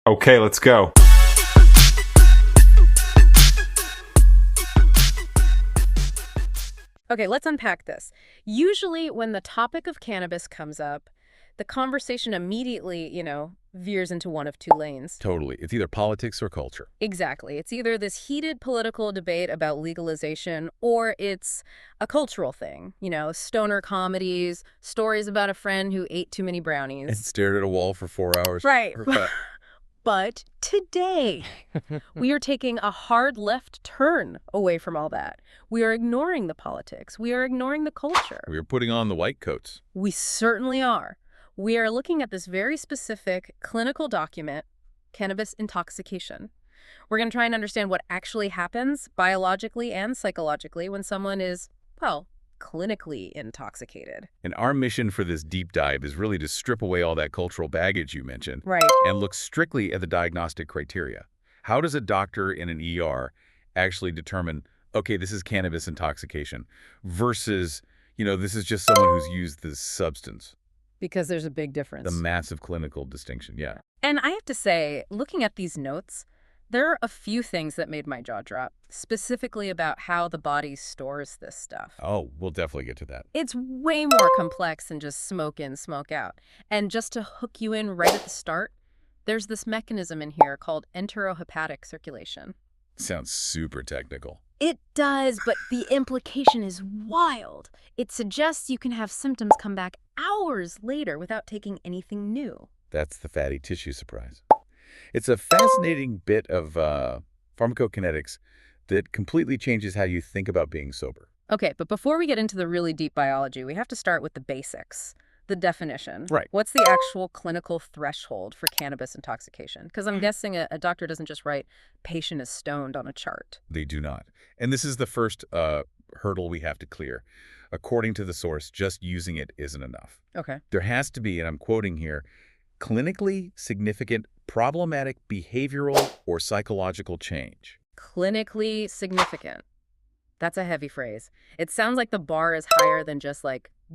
Okay, let's go. Okay, let's unpack this. Usually when the topic of cannabis comes up, the conversation immediately, veers into one of two lanes. Totally. It's either politics or culture. Exactly. It's either this heated political debate about legalization or it's a cultural thing. Stoner comedies, stories about a friend who ate too many brownies. And stared at a wall for 4 hours. Right. But today, we are taking a hard left turn away from all that. We are ignoring the politics. We are ignoring the culture. We are putting on the white coats. We certainly are. We are looking at this very specific clinical document, cannabis intoxication. We're going to try and understand what actually happens biologically and psychologically when someone is, well, clinically intoxicated. And our mission for this deep dive is really to strip away all that cultural baggage you mentioned. Right. And look strictly at the diagnostic criteria. How does a doctor in an ER actually determine, okay, this is cannabis intoxication versus, this is just someone who's used this substance? Because there's a big difference. The massive clinical distinction, yeah. And I have to say, looking at these notes, there are a few things that made my jaw drop, specifically about how the body stores this stuff. Oh, we'll definitely get to that. It's way more complex than just smoke in, smoke out. And just to hook you in right at the start, there's this mechanism in here called enterohepatic circulation. Sounds super technical. It does, but the implication is wild. It suggests you can have symptoms come back hours later without taking anything new. That's the fatty tissue surprise. It's a fascinating bit of pharmacokinetics that completely changes how you think about being sober. Okay, but before we get into the really deep biology, we have to start with the basics, the definition. Right. What's the actual clinical threshold for cannabis intoxication? Because I'm guessing a doctor doesn't just write patient is stoned on a chart. They do not. And this is the first hurdle we have to clear. According to the source, just using it isn't enough. Okay. There has to be, and I'm quoting here, clinically significant problematic behavioral or psychological change. Clinically significant. That's a heavy phrase. It sounds like the bar is higher than just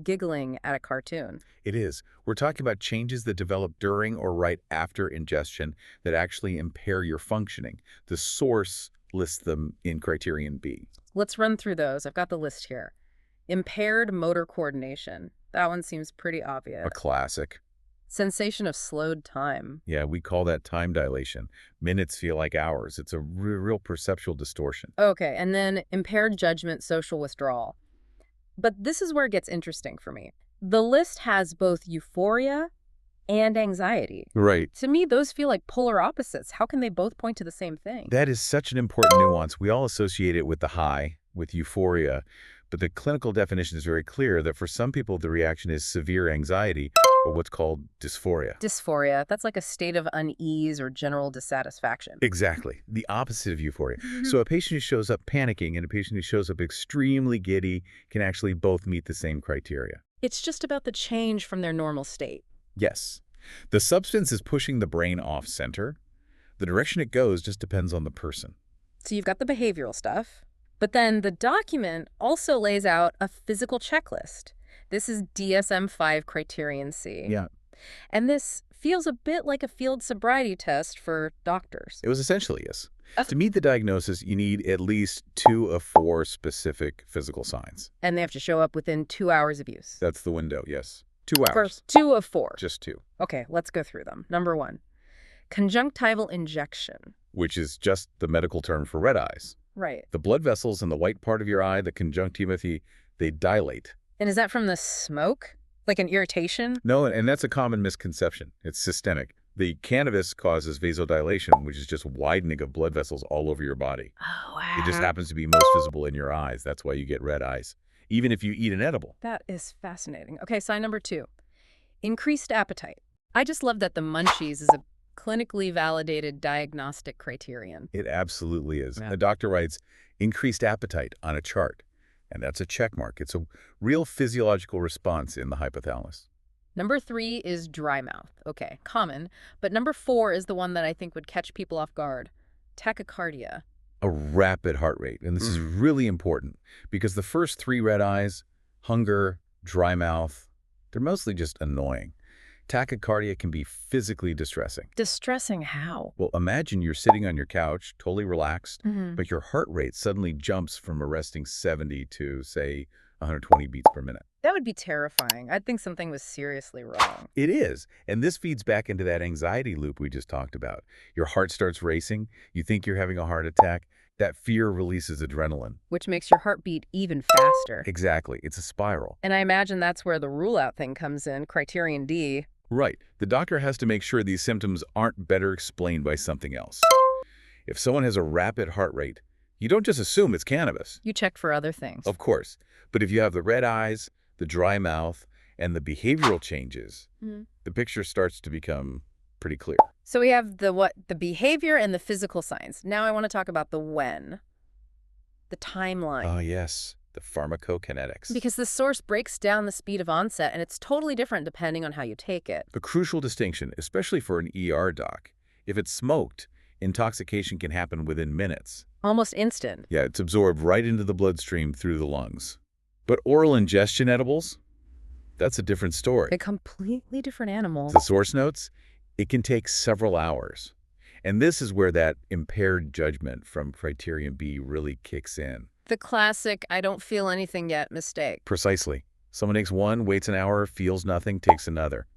giggling at a cartoon. It is. We're talking about changes that develop during or right after ingestion that actually impair your functioning. The source lists them in criterion B. Let's run through those. I've got the list here. Impaired motor coordination. That one seems pretty obvious. A classic. Sensation of slowed time. Yeah, we call that time dilation. Minutes feel like hours. It's a real perceptual distortion. Okay, and then impaired judgment, social withdrawal. But this is where it gets interesting for me. The list has both euphoria and anxiety. Right. To me, those feel like polar opposites. How can they both point to the same thing? That is such an important nuance. We all associate it with the high, with euphoria, but the clinical definition is very clear that for some people the reaction is severe anxiety or what's called dysphoria. Dysphoria, that's like a state of unease or general dissatisfaction. Exactly. The opposite of euphoria. So a patient who shows up panicking and a patient who shows up extremely giddy can actually both meet the same criteria. It's just about the change from their normal state. Yes. The substance is pushing the brain off center. The direction it goes just depends on the person. So you've got the behavioral stuff, but then the document also lays out a physical checklist. This is DSM-5 criterion C. Yeah. And this feels a bit like a field sobriety test for doctors. It was essentially, yes. To meet the diagnosis, you need at least 2 of 4 specific physical signs. And they have to show up within 2 hours of use. That's the window, yes. 2 hours. First, 2 of 4. Just 2. Okay, let's go through them. Number 1, conjunctival injection. Which is just the medical term for red eyes. Right. The blood vessels in the white part of your eye, the conjunctiva, they dilate. And is that from the smoke? Like an irritation? No, and that's a common misconception. It's systemic. The cannabis causes vasodilation, which is just widening of blood vessels all over your body. Oh, wow. It just happens to be most visible in your eyes. That's why you get red eyes, even if you eat an edible. That is fascinating. Okay, sign number 2, increased appetite. I just love that the munchies is a clinically validated diagnostic criterion. It absolutely is. Yeah. The doctor writes, increased appetite on a chart, and that's a check mark. It's a real physiological response in the hypothalamus. Number 3 is dry mouth. Okay, common. But number 4 is the one that I think would catch people off guard. Tachycardia. A rapid heart rate. And this is really important because the first 3 red eyes, hunger, dry mouth, they're mostly just annoying. Tachycardia can be physically distressing. Distressing how? Well, imagine you're sitting on your couch, totally relaxed, Mm-hmm. but your heart rate suddenly jumps from a resting 70 to, say, 120 beats per minute. That would be terrifying. I'd think something was seriously wrong. It is, and this feeds back into that anxiety loop we just talked about. Your heart starts racing, you think you're having a heart attack, that fear releases adrenaline. Which makes your heart beat even faster. Exactly, it's a spiral. And I imagine that's where the rule-out thing comes in, criterion D. Right, the doctor has to make sure these symptoms aren't better explained by something else. If someone has a rapid heart rate, you don't just assume it's cannabis. You checked for other things. Of course, but if you have the red eyes, the dry mouth, and the behavioral changes, the picture starts to become pretty clear. So we have the behavior and the physical signs. Now I want to talk about the when, the timeline. Oh, yes, the pharmacokinetics. Because the source breaks down the speed of onset, and it's totally different depending on how you take it. A crucial distinction, especially for an ER doc. If it's smoked, intoxication can happen within minutes. Almost instant. Yeah, it's absorbed right into the bloodstream through the lungs. But oral ingestion edibles? That's a different story. A completely different animal. The source notes? It can take several hours. And this is where that impaired judgment from criterion B really kicks in. The classic, I don't feel anything yet mistake. Precisely. Someone takes one, waits an hour, feels nothing, takes another.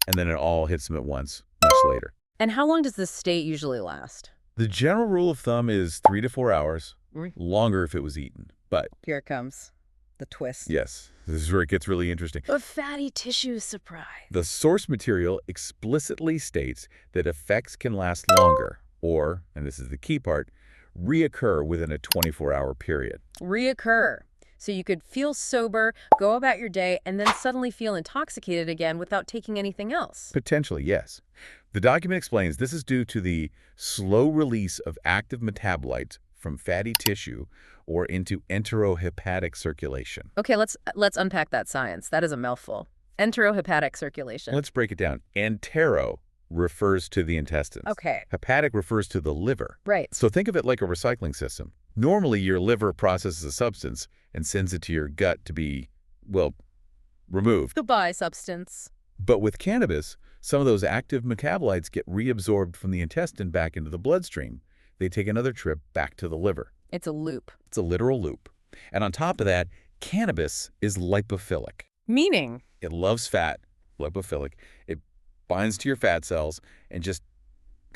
And then it all hits them at once, much later. And how long does this state usually last? The general rule of thumb is 3 to 4 hours, longer if it was eaten. But Here it comes. The twist. yes, this is where it gets really interesting. A fatty tissue surprise. The source material explicitly states that effects can last longer or, and this is the key part, reoccur within a 24-hour period. Reoccur. So you could feel sober, go about your day, and then suddenly feel intoxicated again without taking anything else. Potentially, yes. The document explains this is due to the slow release of active metabolites from fatty tissue or into enterohepatic circulation. Okay, let's unpack that science. That is a mouthful. Enterohepatic circulation. Let's break it down. Entero refers to the intestines. Okay. Hepatic refers to the liver. Right. So think of it like a recycling system. Normally, your liver processes a substance and sends it to your gut to be, well, removed. Goodbye, substance. But with cannabis, some of those active metabolites get reabsorbed from the intestine back into the bloodstream. They take another trip back to the liver. It's a loop. It's a literal loop. And on top of that, cannabis is lipophilic. Meaning? It loves fat, lipophilic. It binds to your fat cells and just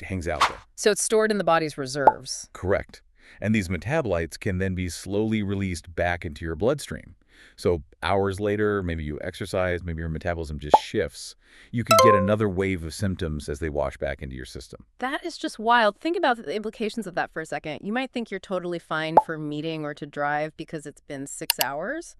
hangs out there. So it's stored in the body's reserves. Correct. And these metabolites can then be slowly released back into your bloodstream. So hours later, maybe you exercise, maybe your metabolism just shifts. You could get another wave of symptoms as they wash back into your system. That is just wild. Think about the implications of that for a second. You might think you're totally fine for meeting or to drive because it's been 6 hours.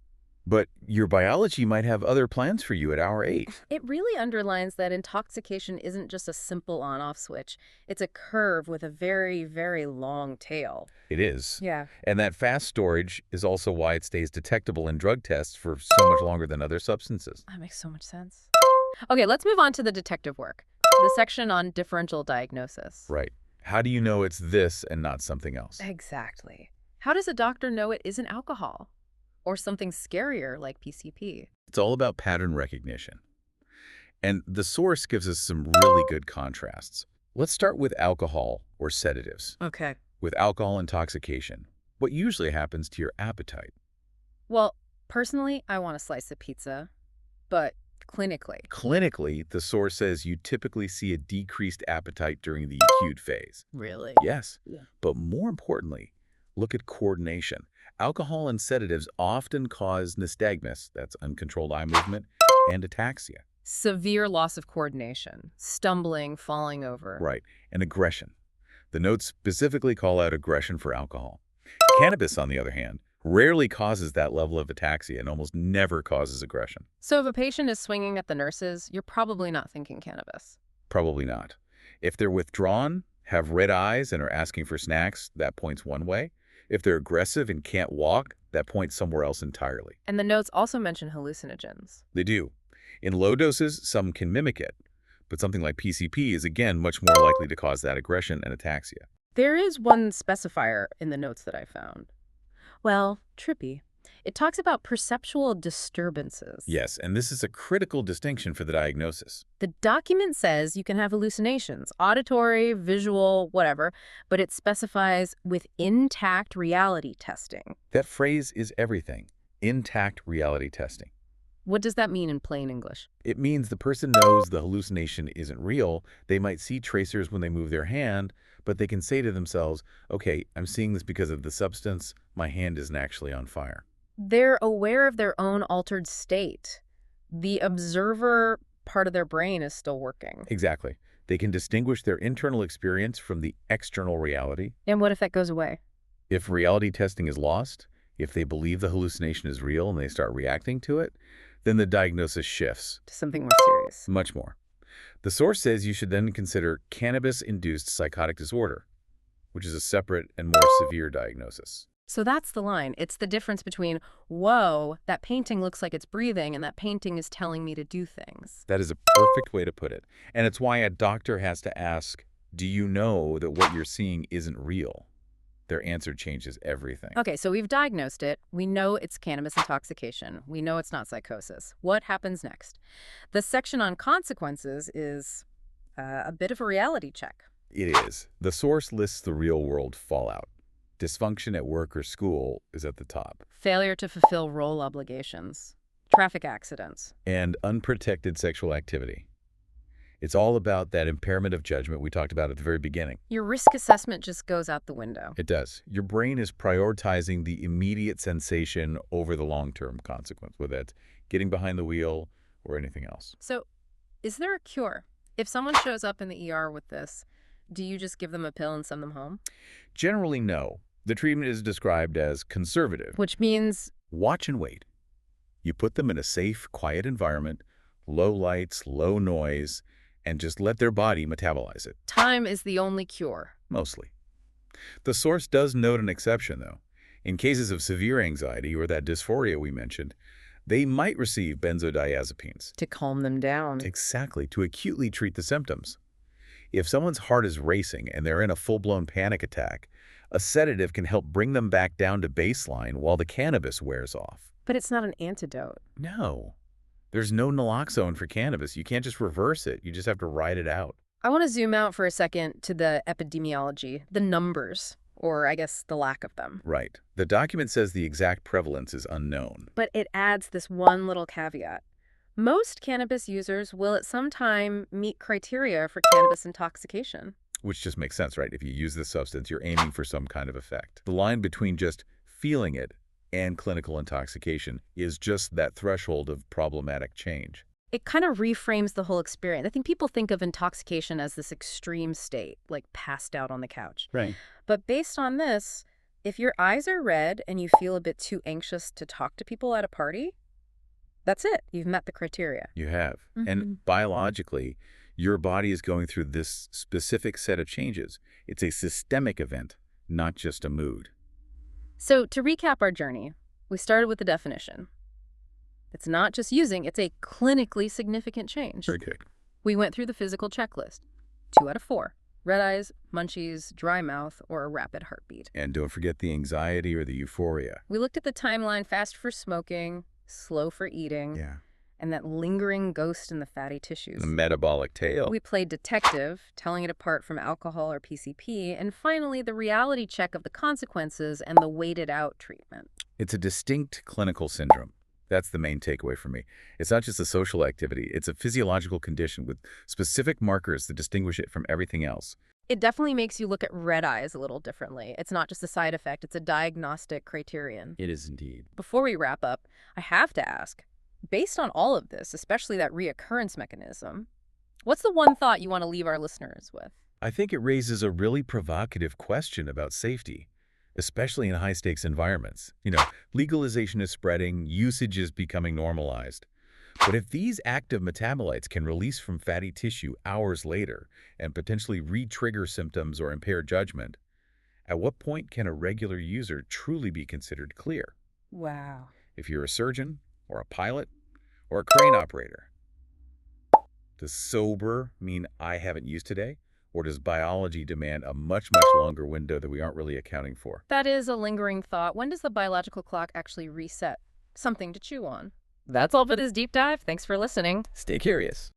But your biology might have other plans for you at hour 8. It really underlines that intoxication isn't just a simple on-off switch. It's a curve with a very, very long tail. It is. Yeah. And that fast storage is also why it stays detectable in drug tests for so much longer than other substances. That makes so much sense. Okay, let's move on to the detective work. The section on differential diagnosis. Right. How do you know it's this and not something else? Exactly. How does a doctor know it isn't alcohol? Or something scarier like PCP? It's all about pattern recognition. And the source gives us some really good contrasts. Let's start with alcohol or sedatives. Okay. With alcohol intoxication, what usually happens to your appetite? Well, personally, I want a slice of pizza, but clinically. Clinically, the source says you typically see a decreased appetite during the acute phase. Really? Yes, but more importantly, look at coordination. Alcohol and sedatives often cause nystagmus, that's uncontrolled eye movement, and ataxia. Severe loss of coordination, stumbling, falling over. Right, and aggression. The notes specifically call out aggression for alcohol. Cannabis, on the other hand, rarely causes that level of ataxia and almost never causes aggression. So if a patient is swinging at the nurses, you're probably not thinking cannabis. Probably not. If they're withdrawn, have red eyes, and are asking for snacks, that points one way. If they're aggressive and can't walk, that points somewhere else entirely. And the notes also mention hallucinogens. They do. In low doses, some can mimic it, but something like PCP is again much more likely to cause that aggression and ataxia. There is one specifier in the notes that I found. Well, trippy. It talks about perceptual disturbances. Yes, and this is a critical distinction for the diagnosis. The document says you can have hallucinations, auditory, visual, whatever, but it specifies with intact reality testing. That phrase is everything. Intact reality testing. What does that mean in plain English? It means the person knows the hallucination isn't real. They might see tracers when they move their hand, but they can say to themselves, okay, I'm seeing this because of the substance. My hand isn't actually on fire. They're aware of their own altered state. The observer part of their brain is still working. Exactly. They can distinguish their internal experience from the external reality. And what if that goes away? If reality testing is lost, if they believe the hallucination is real and they start reacting to it, then the diagnosis shifts. To something more serious. Much more. The source says you should then consider cannabis-induced psychotic disorder, which is a separate and more severe diagnosis. So that's the line. It's the difference between, whoa, that painting looks like it's breathing, and that painting is telling me to do things. That is a perfect way to put it. And it's why a doctor has to ask, do you know that what you're seeing isn't real? Their answer changes everything. Okay, so we've diagnosed it. We know it's cannabis intoxication. We know it's not psychosis. What happens next? The section on consequences is a bit of a reality check. It is. The source lists the real-world fallout. Dysfunction at work or school is at the top. Failure to fulfill role obligations. Traffic accidents. And unprotected sexual activity. It's all about that impairment of judgment we talked about at the very beginning. Your risk assessment just goes out the window. It does. Your brain is prioritizing the immediate sensation over the long-term consequence, whether that's getting behind the wheel or anything else. So, is there a cure? If someone shows up in the ER with this, do you just give them a pill and send them home? Generally, no. The treatment is described as conservative. Which means Watch and wait. You put them in a safe, quiet environment, low lights, low noise, and just let their body metabolize it. time is the only cure. Mostly. The source does note an exception, though. In cases of severe anxiety or that dysphoria we mentioned, they might receive benzodiazepines. To calm them down. Exactly, to acutely treat the symptoms. If someone's heart is racing and they're in a full-blown panic attack, a sedative can help bring them back down to baseline while the cannabis wears off. But it's not an antidote. No. There's no naloxone for cannabis. You can't just reverse it. You just have to ride it out. I want to zoom out for a second to the epidemiology, the numbers, or I guess the lack of them. Right. The document says the exact prevalence is unknown. But it adds this one little caveat. Most cannabis users will at some time meet criteria for cannabis intoxication. Which just makes sense, right? If you use this substance, you're aiming for some kind of effect. The line between just feeling it and clinical intoxication is just that threshold of problematic change. It kind of reframes the whole experience. I think people think of intoxication as this extreme state, like passed out on the couch. Right. But based on this, if your eyes are red and you feel a bit too anxious to talk to people at a party, that's it. You've met the criteria. You have. And biologically, your body is going through this specific set of changes. It's a systemic event, not just a mood. So to recap our journey, we started with the definition. It's not just using, it's a clinically significant change. Very good. We went through the physical checklist. 2 out of 4. Red eyes, munchies, dry mouth, or a rapid heartbeat. And don't forget the anxiety or the euphoria. We looked at the timeline: fast for smoking, slow for eating, Yeah. and that lingering ghost in the fatty tissues. The metabolic tail. We played detective, telling it apart from alcohol or PCP, and finally the reality check of the consequences and the weighted out treatment. It's a distinct clinical syndrome. That's the main takeaway for me. It's not just a social activity. It's a physiological condition with specific markers that distinguish it from everything else. It definitely makes you look at red eyes a little differently. It's not just a side effect, it's a diagnostic criterion. It is indeed. Before we wrap up, I have to ask, based on all of this, especially that reoccurrence mechanism, what's the one thought you want to leave our listeners with? I think it raises a really provocative question about safety, especially in high-stakes environments. Legalization is spreading, usage is becoming normalized. But if these active metabolites can release from fatty tissue hours later and potentially re-trigger symptoms or impair judgment, at what point can a regular user truly be considered clear? Wow. If you're a surgeon, or a pilot, or a crane operator. Does sober mean I haven't used today? Or does biology demand a much, much longer window that we aren't really accounting for? That is a lingering thought. When does the biological clock actually reset? Something to chew on. That's all for this deep dive. Thanks for listening. Stay curious.